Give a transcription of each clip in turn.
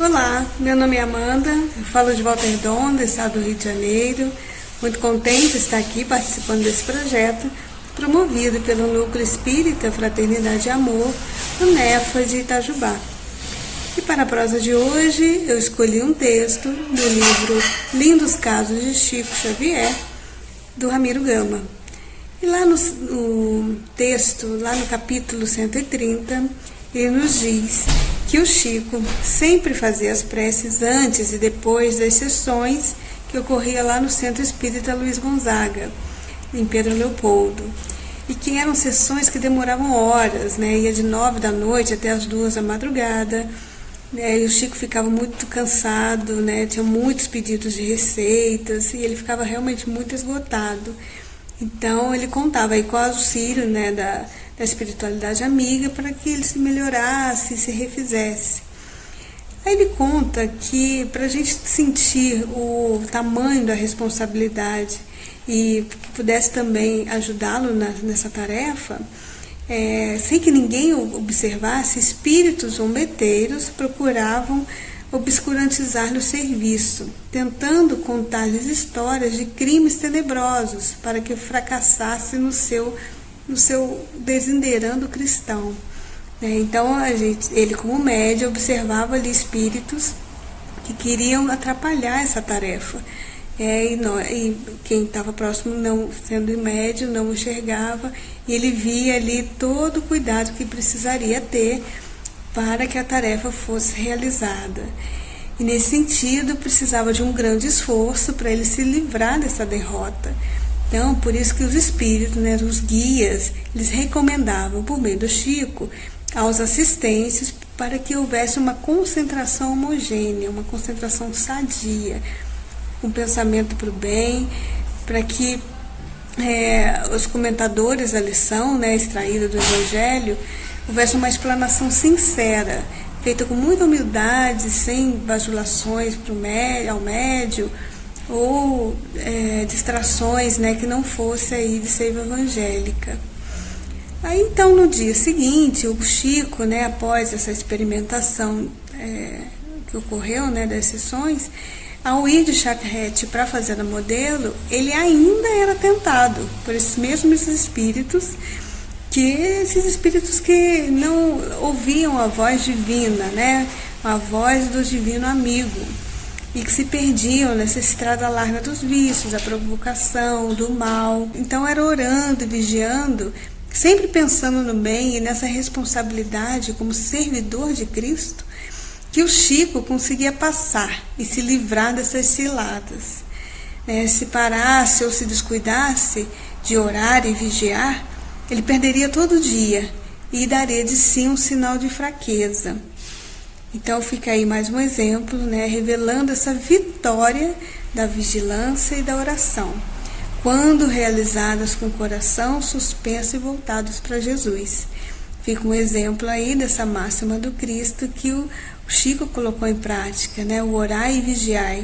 Olá, meu nome é Amanda, eu falo de Volta Redonda, estado do Rio de Janeiro. Muito contente de estar aqui participando desse projeto, promovido pelo Núcleo Espírita Fraternidade e Amor, do NEFA de Itajubá. E para a prosa de hoje, eu escolhi um texto do livro Lindos Casos de Chico Xavier, do Ramiro Gama. E lá no texto, lá no capítulo 130, ele nos diz que o Chico sempre fazia as preces antes e depois das sessões que ocorria lá no Centro Espírita Luiz Gonzaga, em Pedro Leopoldo. E que eram sessões que demoravam horas, né? Ia de 9 da noite até as 2 da madrugada. E o Chico ficava muito cansado, né? Tinha muitos pedidos de receitas e ele ficava realmente muito esgotado. Então ele contava aí com o auxílio, né, da espiritualidade amiga para que ele se melhorasse, se refizesse. Aí ele conta que para a gente sentir o tamanho da responsabilidade e que pudesse também ajudá-lo nessa tarefa, sem que ninguém observasse, espíritos zombeteiros procuravam obscurantizar-lhe o serviço, tentando contar-lhes histórias de crimes tenebrosos para que fracassasse no seu desenderando cristão. Então ele como médium observava ali espíritos que queriam atrapalhar essa tarefa. E quem estava próximo, não sendo médium, não enxergava, e ele via ali todo o cuidado que precisaria ter para que a tarefa fosse realizada. E nesse sentido precisava de um grande esforço para ele se livrar dessa derrota. Então, por isso que os espíritos, né, os guias, eles recomendavam, por meio do Chico, aos assistentes para que houvesse uma concentração homogênea, uma concentração sadia, um pensamento para o bem, para que os comentadores da lição, né, extraída do Evangelho, houvesse uma explanação sincera, feita com muita humildade, sem bajulações ao médium, ou distrações, né, que não fosse aí de seiva evangélica. Aí então no dia seguinte, o Chico, né, após essa experimentação que ocorreu, né, das sessões, ao ir de charrete para a Fazenda Modelo, ele ainda era tentado por esses mesmos espíritos, esses espíritos que não ouviam a voz divina, né, a voz do divino amigo, e que se perdiam nessa estrada larga dos vícios, da provocação, do mal. Então era orando e vigiando, sempre pensando no bem e nessa responsabilidade como servidor de Cristo, que o Chico conseguia passar e se livrar dessas ciladas. Se parasse ou se descuidasse de orar e vigiar, ele perderia todo dia e daria de si um sinal de fraqueza. Então fica aí mais um exemplo, né, revelando essa vitória da vigilância e da oração, quando realizadas com o coração suspenso e voltados para Jesus. Fica um exemplo aí dessa máxima do Cristo que o Chico colocou em prática, né, o orar e vigiar.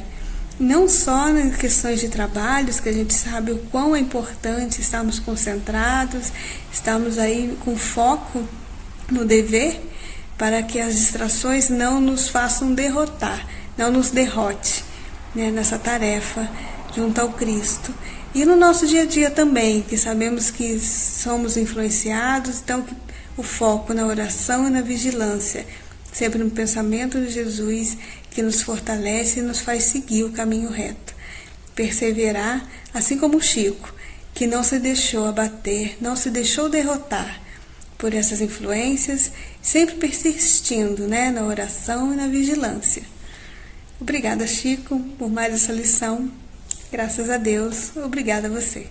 Não só em questões de trabalhos, que a gente sabe o quão é importante estarmos concentrados, estarmos aí com foco no dever, para que as distrações não nos façam derrotar, não nos derrote, né, nessa tarefa junto ao Cristo. E no nosso dia a dia também, que sabemos que somos influenciados, então o foco na oração e na vigilância, sempre no pensamento de Jesus, que nos fortalece e nos faz seguir o caminho reto. Perseverar, assim como o Chico, que não se deixou abater, não se deixou derrotar por essas influências, sempre persistindo, né, na oração e na vigilância. Obrigada, Chico, por mais essa lição. Graças a Deus. Obrigada a você.